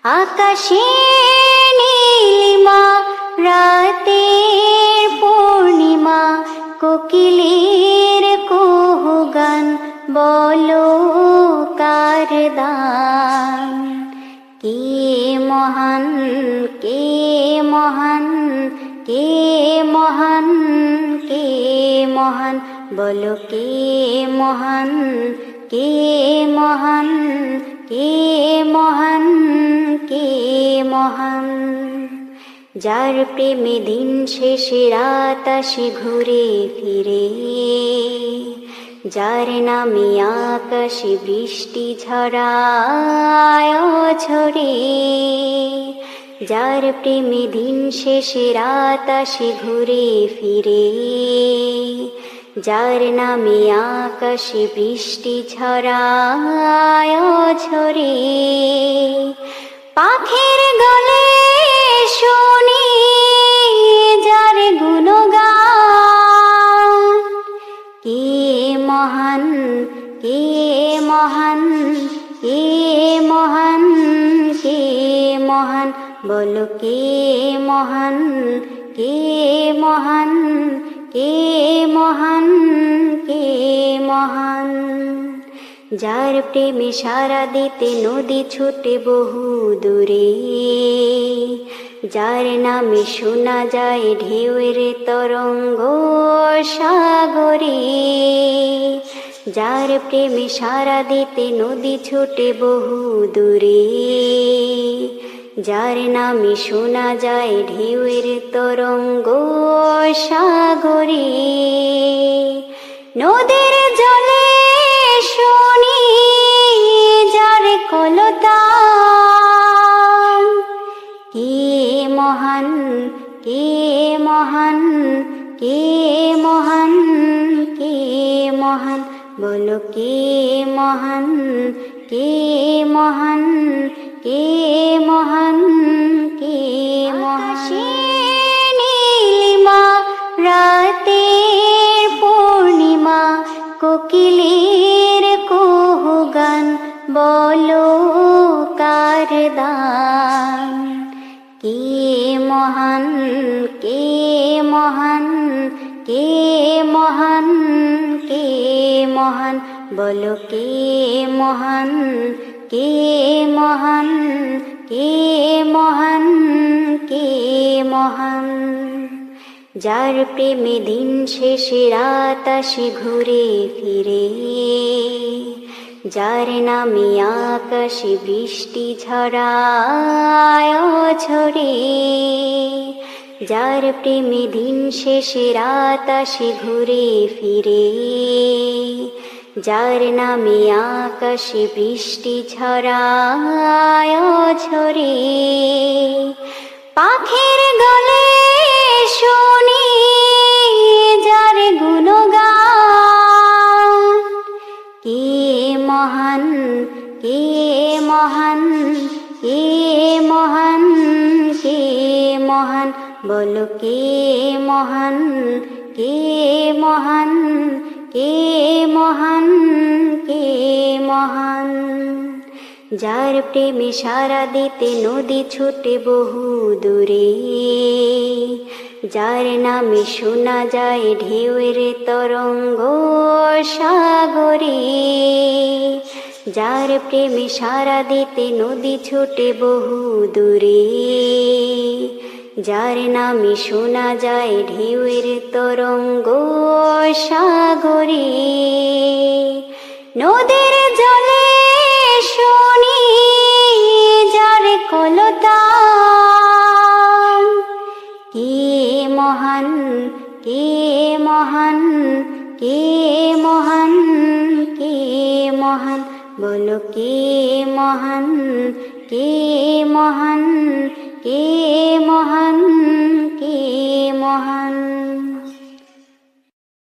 আকাশে নীলিমা, রাতের পূর্ণিমা, কোকিলের কুহুগান, বলো কার দান। কে মহান, কে মহান, কে মহান, কে মহান, বলো কে মহান, কে মহান, কে মহান, কে মহান। যার প্রেমে দিন শেষে রাত আসে ঘুরে ফিরে, যার নামে আকাশে বৃষ্টি ঝরায় ঝরে, যার প্রেমে দিন শেষে রাত আসে ঘুরে ফিরে, যার নামে আকাশে বৃষ্টি ঝরায় ঝরে। পাখির গলে শুনি যার গুণগান, কে মহান, কে মহান, কে মহান, কে মহান, বলো কে মহান, কে মহান, কে মহান, কে মহান। যার প্রেমে সারা দিতে নদী ছুটে বহু দূরে, যার নামে শোনা যায় ঢেউয়ের তরঙ্গ সাগরে, যার প্রেমে সারা দিতে নদী ছুটে বহু দূরে, যার নামে শোনা যায় ঢেউয়ের তরঙ্গ সাগরে। নদীর জলে শুনি যার কলতান, কে মহান, কে মহান, কে মহান, কে মহান, বলো কে মহান, কে মহান, কে মহান, কে মহান। নীলিমা, রাতের পূর্ণিমা, কোকিলের কুহুগান, বলো কার দান। কে মহান, কে মহান, কে মহান, কে মহান, বলো কে মহান, কে মহান, কে মহান, কে মহান। যার প্রেমে দিন শেষে রাত আসে ঘুরে ফিরে, যার নামে আকাশে বৃষ্টি ঝরায় ঝরে, যার প্রেমে দিন শেষে রাত আসে ঘুরে ফিরে, যার নামে আকাশে বৃষ্টি ঝরায় ঝরে। পাখির গলে শুনি যার গুণগান, কে মহান, কে মহান, কে মহান, কে মহান, বলো কে মহান, কে মহান, কে মহান, কে মহান। যার প্রেমে সারা দিতে নদী ছুটে বহু দূরে, যার নামে শোনা যায় ঢেউয়ের তরঙ্গ সাগরে, যার প্রেমে সারা দিতে নদী ছুটে বহু দূরে, যার নামে শোনা যায় ঢেউয়ের তরঙ্গ সাগরে। নদীর জলে শুনি যার কলতান, কে মহান, কে মহান, কে মহান, কে মহান, বলো কে মহান, কে মহান, কে মহান, কে মহান।